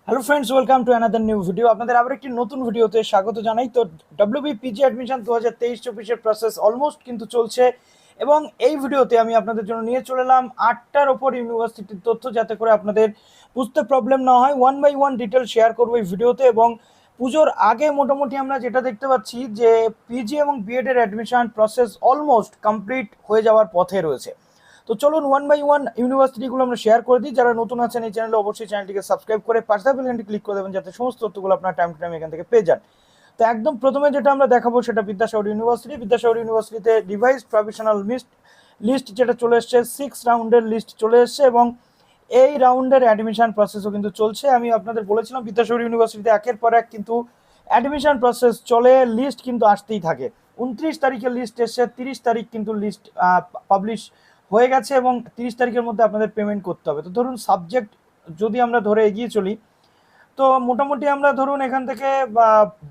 Hello friends, welcome to another new video. আপনাদের আবার একটি নতুন ভিডিওতে স্বাগত জানাই। তো WB PG admission 2023-24 process almost কিন্তু চলছে, এবং এই ভিডিওতে আমি আপনাদের জন্য নিয়ে চলে এলাম 8টার ওপর ইউনিভার্সিটির তথ্য, যাতে করে আপনাদের বুঝতে প্রবলেম না হয়। One by one detail share করবো এই ভিডিওতে। এবং পুজোর আগে মোটামুটি আমরা যেটা দেখতে পাচ্ছি যে পিজি এবং বিএড এর অ্যাডমিশন প্রসেস অলমোস্ট কমপ্লিট হয়ে যাওয়ার পথে রয়েছে। তো চলুন ওয়ান বাই ওয়ান ইউনিভার্সিটিগুলো আমরা শেয়ার করে দিই। যারা নতুন আছেন এই চ্যানেলে অবশ্যই চ্যানেলটিকে সাবস্ক্রাইব করে পাশে বেল আইকনটি ক্লিক করে দেবেন, যাতে সমস্ত তথ্যগুলো আপনার টাইম টু টাইম এখান থেকে পেয়ে যান। তো একদম প্রথমে যেটা আমরা দেখাবো সেটা বিদ্যাসাগর ইউনিভার্সিটি। বিদ্যাসাগর ইউনিভার্সিটিতে রিভাইজ প্রভিশনাল লিস্ট যেটা চলে এসছে, 6 রাউন্ডের লিস্ট চলে এসছে, এবং এই রাউন্ডের অ্যাডমিশন প্রসেসও কিন্তু চলছে। আমি আপনাদের বলেছিলাম বিদ্যাসাগর ইউনিভার্সিটিতে একের পর এক কিন্তু অ্যাডমিশন প্রসেস চলে, লিস্ট কিন্তু আসতেই থাকে। 29 তারিখে লিস্ট এসছে, 30 তারিখ কিন্তু লিস্ট পাবলিশ হয়ে গেছে, এবং 30 তারিখের মধ্যে আপনাদের পেমেন্ট করতে হবে। তো ধরুন সাবজেক্ট যদি আমরা ধরে এগিয়ে চলি, তো মোটামুটি আমরা ধরুন এখান থেকে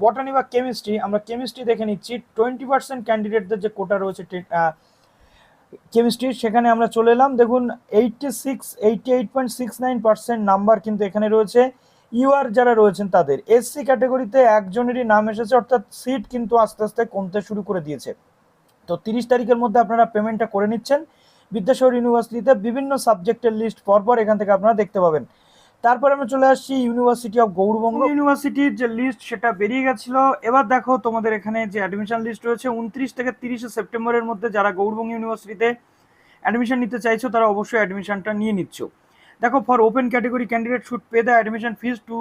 বটানি বা কেমিস্ট্রি, আমরা কেমিস্ট্রি দেখে নিচ্ছি। 20% ক্যান্ডিডেটদের যে কোটা রয়েছে কেমিস্ট্রি, সেখানে আমরা চলে এলাম। দেখুন 88.69% নাম্বার কিন্তু এখানে রয়েছে। ইউআর যারা রয়েছেন তাদের, এসসি ক্যাটাগরিতে একজনেরই নাম এসেছে, অর্থাৎ সিট কিন্তু আস্তে আস্তে কমতে শুরু করে দিয়েছে। তো 30 তারিখের মধ্যে আপনারা পেমেন্টটা করে নিচ্ছেন। বিদ্যাসাগর ইউনিভার্সিটিতে বিভিন্ন সাবজেক্টের লিস্ট পরপর এখান থেকে আপনারা দেখতে পাবেন। তারপর আমরা চলে আসছি ইউনিভার্সিটি অফ গৌড়বঙ্গ ইউনিভার্সিটির যে লিস্ট সেটা বেরিয়ে গেছিল। এবার দেখো তোমাদের এখানে যে অ্যাডমিশন লিস্ট রয়েছে, 29 থেকে 30 সেপ্টেম্বরের মধ্যে যারা গৌড়বঙ্গ ইউনিভার্সিটিতে অ্যাডমিশন নিতে চাইছো তারা অবশ্যই অ্যাডমিশনটা নিয়ে নিচ্ছ। দেখো, for open category candidate should pay the admission fees to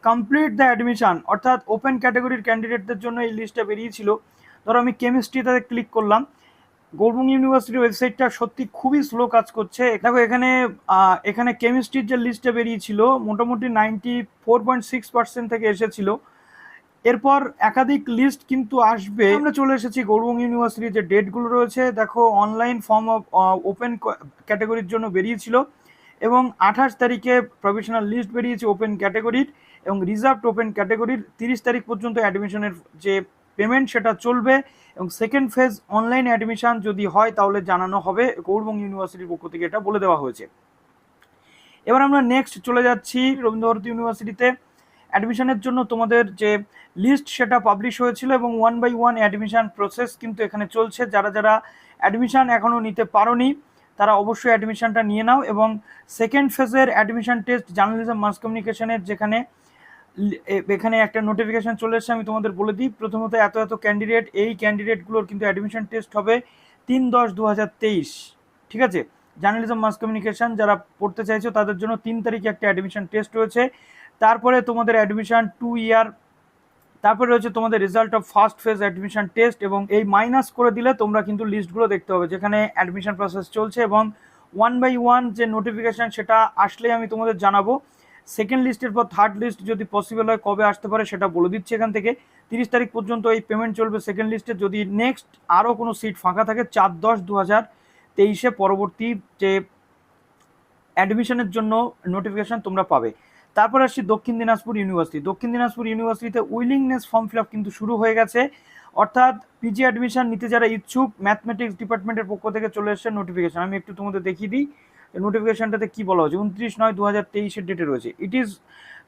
complete the admission, অর্থাৎ ওপেন ক্যাটাগরির ক্যান্ডিডেটদের জন্য এই লিস্টটা বেরিয়েছিল। ধরো আমি কেমিস্ট্রিতে ক্লিক করলাম, গৌড়বঙ্গ ইউনিভার্সিটির ওয়েবসাইটটা সত্যি খুবই স্লো কাজ করছে। দেখো এখানে কেমিস্ট্রির যে লিস্টে বেরিয়েছিল মোটামুটি 94.6% থেকে এসেছিল। এরপর একাধিক লিস্ট কিন্তু আসবে। আমরা চলে এসেছি গৌড়বঙ্গ ইউনিভার্সিটির যে ডেটগুলো রয়েছে। দেখো, অনলাইন ফর্ম অফ ওপেন ক্যাটাগরির জন্য বেরিয়েছিল, এবং 28 তারিখে প্রভিশনাল লিস্ট বেরিয়েছে ওপেন ক্যাটাগরির, এবং রিজার্ভড ওপেন ক্যাটাগরির 30 তারিখ পর্যন্ত অ্যাডমিশনের যে পেমেন্ট সেটা চলবে, এবং সেকেন্ড ফেজ অনলাইন অ্যাডমিশন যদি হয় তাহলে জানানো হবে। গৌড়বঙ্গ ইউনিভার্সিটির পক্ষ থেকে এটা বলে দেওয়া হয়েছে। এবার আমরা নেক্সট চলে যাচ্ছি রবীন্দ্রভারতী ইউনিভার্সিটিতে। অ্যাডমিশনের জন্য তোমাদের যে লিস্ট সেটা পাবলিশ হয়েছিল, এবং one by one admission process কিন্তু এখানে চলছে। যারা যারা অ্যাডমিশন এখনও নিতে পারোনি তারা অবশ্যই অ্যাডমিশনটা নিয়ে নাও। এবং সেকেন্ড ফেজের অ্যাডমিশন টেস্ট জার্নালিজম মাস কমিউনিকেশনের এখানে একটা নোটিফিকেশন চলে এসেছে, আমি তোমাদের বলে দিই। প্রথমত এত ক্যান্ডিডেট, এই ক্যান্ডিডেটগুলোর কিন্তু অ্যাডমিশন টেস্ট হবে 3/10/2023, ঠিক আছে। জার্নালিজম মাস কমিউনিকেশন যারা পড়তে চাইছো তাদের জন্য 3 তারিখে একটা অ্যাডমিশন টেস্ট রয়েছে। তারপরে তোমাদের অ্যাডমিশন 2 ইয়ার, তারপরে রয়েছে তোমাদের result of first phase admission test, এবং এই মাইনাস করে দিলে তোমরা কিন্তু লিস্টগুলো দেখতে হবে যেখানে অ্যাডমিশন প্রসেস চলছে। এবং ওয়ান বাই ওয়ান যে নোটিফিকেশান সেটা আসলেই আমি তোমাদের জানাবো। সেকেন্ড লিস্টের পর থার্ড লিস্ট যদি পসিবল হয় কবে আসতে পারে সেটা বলে দিচ্ছি এখান থেকে। 30 তারিখ পর্যন্ত এই পেমেন্ট চলবে সেকেন্ড লিস্টে। যদি নেক্সট আরও কোনো সিট ফাঁকা থাকে 4/10/2023 পরবর্তী যে অ্যাডমিশনের জন্য নোটিফিকেশান তোমরা পাবে। তারপর আসছি দক্ষিণ দিনাজপুর ইউনিভার্সিটি। দক্ষিণ দিনাজপুর ইউনিভার্সিটিতে উইলিংনেস ফর্ম ফিল আপ কিন্তু শুরু হয়ে গেছে, অর্থাৎ পিজি অ্যাডমিশন নিতে যারা ইচ্ছুক ম্যাথমেটিক্স ডিপার্টমেন্টের পক্ষ থেকে চলে এসছে নোটিফিকেশান। আমি একটু তোমাদের দেখিয়ে দিই নোটিফিকেশানটাতে কী বলা হয়েছে। 29/9/2023 ডেটে রয়েছে। It is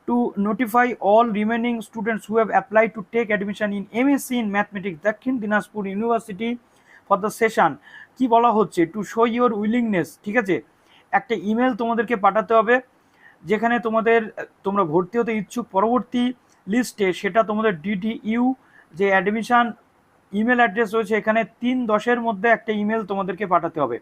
to notify all remaining students who have apply to take admission in MSc in mathematics Dakshin Dinajpur university for the session. কি বলা হচ্ছে, টু শো ইউর উইলিংনেস, ঠিক আছে। একটা ইমেল তোমাদেরকে পাঠাতে হবে যেখানে তোমরা ভর্তি হতে ইচ্ছুক পরবর্তী লিস্টে, সেটা তোমাদের ডিডিইউ যে অ্যাডমিশন ইমেল অ্যাড্রেস রয়েছে এখানে 3/10 মধ্যে একটা ইমেল তোমাদেরকে পাঠাতে হবে।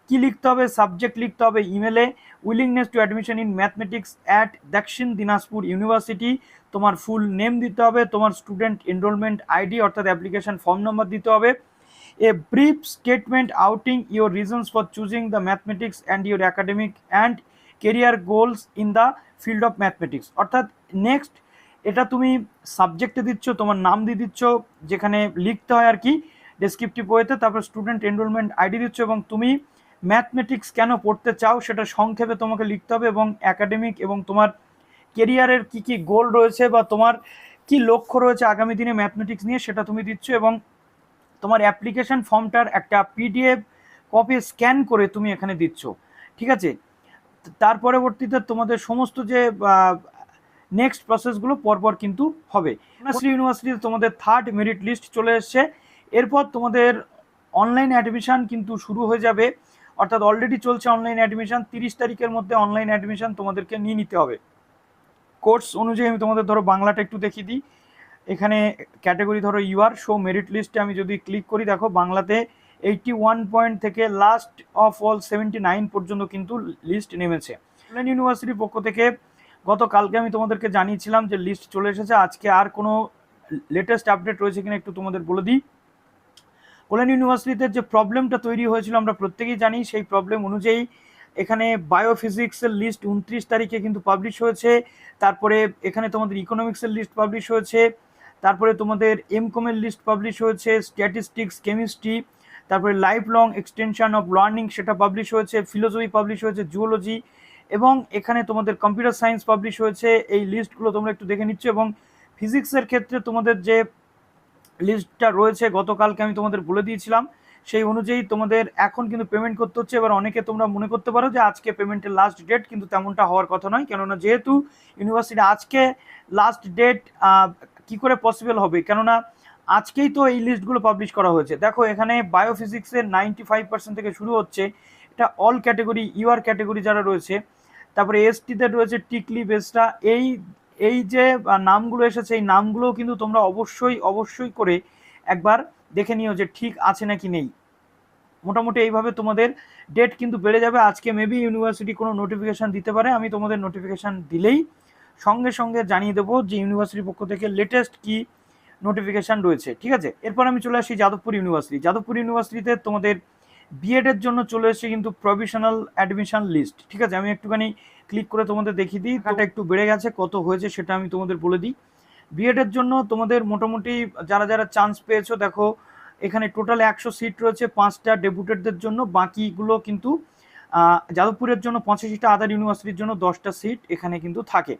কি লিখতে হবে, সাবজেক্ট লিখতে হবে ইমেলে willingness to admission in mathematics at Dakshin Dinajpur university. তোমার ফুল নেম দিতে হবে, তোমার স্টুডেন্ট এনরোলমেন্ট আইডি অর্থাৎ অ্যাপ্লিকেশন ফর্ম নম্বর দিতে হবে, a brief statement outing your reasons for choosing the mathematics and your academic and career goals in the field of mathematics। অর্থাৎ next এটা তুমি সাবজেক্টে দিচ্ছ, তোমার নাম দিয়ে দিচ্ছ যেখানে লিখতে হয় আর কি ডেসক্রিপটিভ ওয়েতে, তারপর স্টুডেন্ট এনরোলমেন্ট আইডি দিচ্ছ, এবং তুমি ম্যাথমেটিক্স কেন পড়তে চাও সেটা সংক্ষেপে তোমাকে লিখতে হবে, এবং একাডেমিক এবং তোমার কেরিয়ারের কি কি গোল রয়েছে বা তোমার কি লক্ষ্য রয়েছে আগামী দিনে ম্যাথমেটিক্স নিয়ে সেটা তুমি দিচ্ছ, এবং তোমার অ্যাপ্লিকেশন ফর্মটার একটা পিডিএফ কপি স্ক্যান করে তুমি এখানে দিচ্ছ, ঠিক আছে। তার পরবর্তীতে তোমাদের সমস্ত যে নেক্সট প্রসেসগুলো পরপর কিন্তু হবে। ইউনিভার্সিটিতে তোমাদের থার্ড মেরিট লিস্ট চলে এসছে। এরপর তোমাদের অনলাইন অ্যাডমিশন কিন্তু শুরু হয়ে যাবে, অর্থাৎ অলরেডি চলছে অনলাইন অ্যাডমিশন। 30 তারিখের মধ্যে অনলাইন অ্যাডমিশন তোমাদেরকে নিয়ে নিতে হবে। কোর্স অনুযায়ী আমি তোমাদের ধরো বাংলাটা একটু দেখিয়ে দিই। এখানে ক্যাটাগরি ধরো ইউআর শো মেরিট লিস্টে আমি যদি ক্লিক করি, দেখো বাংলাতে 81 পয়েন্ট থেকে লাস্ট অফ অল 79 পর্যন্ত কিন্তু লিস্ট নেমেছে। বর্ধমান ইউনিভার্সিটির পক্ষ থেকে গতকালকে আমি তোমাদেরকে জানিয়েছিলাম যে লিস্ট চলে এসেছে। আজকে আর কোনো লেটেস্ট আপডেট রয়েছে কিনা একটু তোমাদের বলে দিই। কল্যাণ ইউনিভার্সিটিতে যে প্রবলেমটা তৈরি হয়েছিল আমরা প্রত্যেকেই জানি, সেই প্রবলেম অনুযায়ী এখানে বায়োফিজিক্সের লিস্ট 29 তারিখে কিন্তু পাবলিশ হয়েছে। তারপরে এখানে তোমাদের ইকোনমিক্সের লিস্ট পাবলিশ হয়েছে, তারপরে তোমাদের এমকমের লিস্ট পাবলিশ হয়েছে, স্ট্যাটিস্টিক্স, কেমিস্ট্রি, তারপরে life long extension of learning সেটা পাবলিশ হয়েছে, ফিলোসফি পাবলিশ হয়েছে, জুওলজি, এবং এখানে তোমাদের কম্পিউটার সায়েন্স পাবলিশ হয়েছে। এই লিস্টগুলো তোমরা একটু দেখে নিচ্ছ। এবং ফিজিক্সের ক্ষেত্রে তোমাদের যে লিস্টটা রয়েছে গতকালকে আমি তোমাদের বলে দিয়েছিলাম, সেই অনুযায়ী তোমাদের এখন কিন্তু পেমেন্ট করতে হচ্ছে। এবার অনেকে তোমরা মনে করতে পারো যে আজকে পেমেন্টের লাস্ট ডেট, কিন্তু তেমনটা হওয়ার কথা নয়। কেননা যেহেতু ইউনিভার্সিটি আজকে লাস্ট ডেট কি করে পসিবল হবে, কেননা আজকেই তো এই লিস্টগুলো পাবলিশ করা হয়েছে। দেখো এখানে বায়োফিজিক্সের 95% থেকে শুরু হচ্ছে, এটা অল ক্যাটেগরি, ইউআর ক্যাটেগরি যারা রয়েছে। তারপরে এসটিতে রয়েছে টিকলি, বেসটা। এই যে নামগুলো এসেছে, এই নামগুলো কিন্তু তোমরা অবশ্যই করে একবার দেখে নিও যে ঠিক আছে নাকি নেই। মোটামুটি এইভাবে তোমাদের ডেট কিন্তু বেড়ে যাবে। আজকে মেবি ইউনিভার্সিটি কোনো নোটিফিকেশান দিতে পারে, আমি তোমাদের নোটিফিকেশান দিলেই সঙ্গে সঙ্গে জানিয়ে দেবো যে ইউনিভার্সিটির পক্ষ থেকে লেটেস্ট কি নোটিফিকেশান রয়েছে, ঠিক আছে। এরপর আমি চলে আসি যাদবপুর ইউনিভার্সিটি। যাদবপুর ইউনিভার্সিটিতে তোমাদের বিএডের জন্য চলে এসেছে কিন্তু প্রভিশনাল অ্যাডমিশন লিস্ট, ঠিক আছে। আমি একটুখানি ক্লিক করে তোমাদের দেখিয়ে দিই, এটা একটু বেড়ে গেছে, কত হয়েছে সেটা আমি তোমাদের বলে দিই। বিএডের জন্য তোমাদের মোটামুটি যারা যারা চান্স পেয়েছো, দেখো এখানে টোটাল 100 সিট রয়েছে 5টা ডেপুটেডদের জন্য, বাকিগুলো কিন্তু যাদবপুরের জন্য 85টা, আদার ইউনিভার্সিটির জন্য 10টা সিট এখানে কিন্তু থাকে।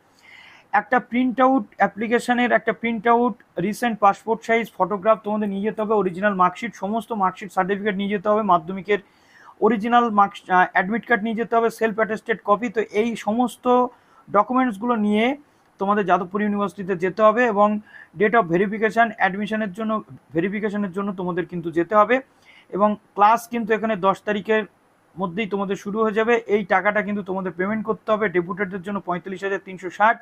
একটা প্রিন্ট আউট অ্যাপ্লিকেশনের একটা print out, recent passport size photograph তোমাদের নিয়ে যেতে হবে, অরিজিনাল মার্কশিট, সমস্ত মার্কশিট সার্টিফিকেট নিয়ে যেতে হবে, মাধ্যমিকের অরিজিনাল মার্কস, অ্যাডমিট কার্ড নিয়ে যেতে হবে, সেলফ অ্যাটেস্টেড কপি। তো এই সমস্ত ডকুমেন্টসগুলো নিয়ে তোমাদের যাদবপুর ইউনিভার্সিটিতে যেতে হবে, এবং ডেট অফ ভেরিফিকেশানের জন্য তোমাদের কিন্তু যেতে হবে। এবং ক্লাস কিন্তু এখানে 10 তারিখের মধ্যেই তোমাদের শুরু হয়ে যাবে। এই টাকাটা কিন্তু তোমাদের পেমেন্ট করতে হবে। ডেপুটেডদের জন্য 45,360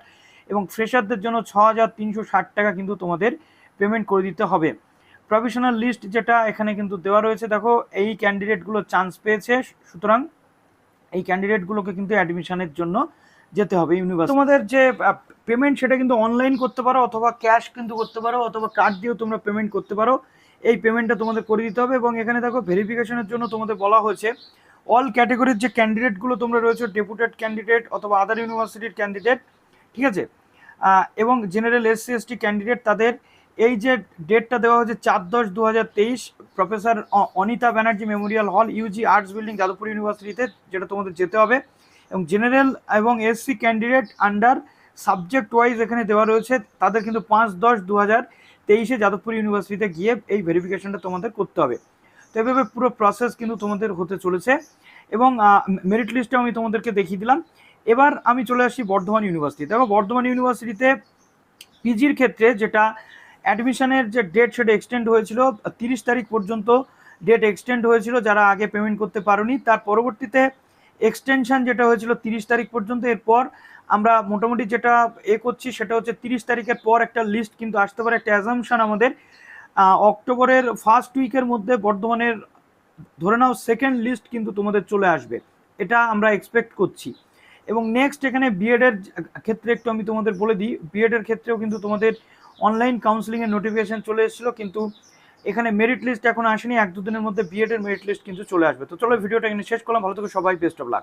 এবং ফ্রেশারদের জন্য 6,360 টাকা কিন্তু তোমাদের পেমেন্ট করে দিতে হবে। প্রভিশনাল লিস্ট যেটা এখানে কিন্তু দেওয়া রয়েছে, দেখো এই ক্যান্ডিডেটগুলো চান্স পেয়েছে, সুতরাং এই ক্যান্ডিডেটগুলোকে কিন্তু অ্যাডমিশনের জন্য যেতে হবে ইউনিভার্সিটি। তোমাদের যে পেমেন্ট সেটা কিন্তু অনলাইন করতে পারো, অথবা ক্যাশ কিন্তু করতে পারো, অথবা কার্ড দিয়েও তোমরা পেমেন্ট করতে পারো। এই পেমেন্টটা তোমাদের করে দিতে হবে। এবং এখানে দেখো ভেরিফিকেশনের জন্য তোমাদের বলা হয়েছে অল ক্যাটেগরির যে ক্যান্ডিডেটগুলো তোমরা রয়েছে, ডেপুটেড ক্যান্ডিডেট অথবা আদার ইউনিভার্সিটির ক্যান্ডিডেট, ঠিক আছে, এবং জেনারেল এসসি এসটি ক্যান্ডিডেট, তাদের এই যে ডেটটা দেওয়া হয়েছে 4/10/2023, প্রফেসর অনিতা ব্যানার্জি মেমোরিয়াল হল, ইউজি আর্টস বিল্ডিং, যাদবপুর ইউনিভার্সিটিতে, যেটা তোমাদের যেতে হবে। এবং জেনারেল এবং SC candidate under subject wise এখানে দেওয়া রয়েছে, তাদের কিন্তু 5/10/2023 যাদবপুর ইউনিভার্সিটিতে গিয়ে এই ভেরিফিকেশনটা তোমাদের করতে হবে। তো এভাবে পুরো প্রসেস কিন্তু তোমাদের হতে চলেছে। এবং মেরিট লিস্টটা আমি তোমাদেরকে দেখিয়ে দিলাম। এবার আমি চলে আসি বর্ধমান ইউনিভার্সিটি। দেখো বর্ধমান ইউনিভার্সিটিতে পিজির ক্ষেত্রে যেটা অ্যাডমিশনের যে ডেট সেটা এক্সটেন্ড হয়েছিল 30 তারিখ পর্যন্ত, ডেট এক্সটেন্ড হয়েছিল যারা আগে পেমেন্ট করতে পারোনি। তার পরবর্তীতে এক্সটেনশন যেটা হয়েছিল 30 তারিখ পর্যন্ত। এরপর আমরা মোটামুটি যেটা করছি সেটা হচ্ছে 30 তারিখের পর একটা লিস্ট কিন্তু আসতে পারে। একটা অ্যাজাম্পশন আমাদের অক্টোবরের ফার্স্ট উইকের মধ্যে বর্ধমানের ধরে নাও সেকেন্ড লিস্ট কিন্তু তোমাদের চলে আসবে, এটা আমরা এক্সপেক্ট করছি। এবং নেক্সট এখানে বিএডের ক্ষেত্রে একটু আমি তোমাদের বলে দিই, বিএডের ক্ষেত্রেও কিন্তু তোমাদের অনলাইন কাউন্সিলিংয়ের নোটিফিকেশন চলে এসেছিলো, কিন্তু এখানে মেরিট লিস্ট এখন আসেনি। 1-2 দিনের মধ্যে বিএডের মেরিট লিস্ট কিন্তু চলে আসবে। তো চলো ভিডিওটা এখানে শেষ করলাম। ভালো থেকো সবাই, বেস্ট অফ লাক।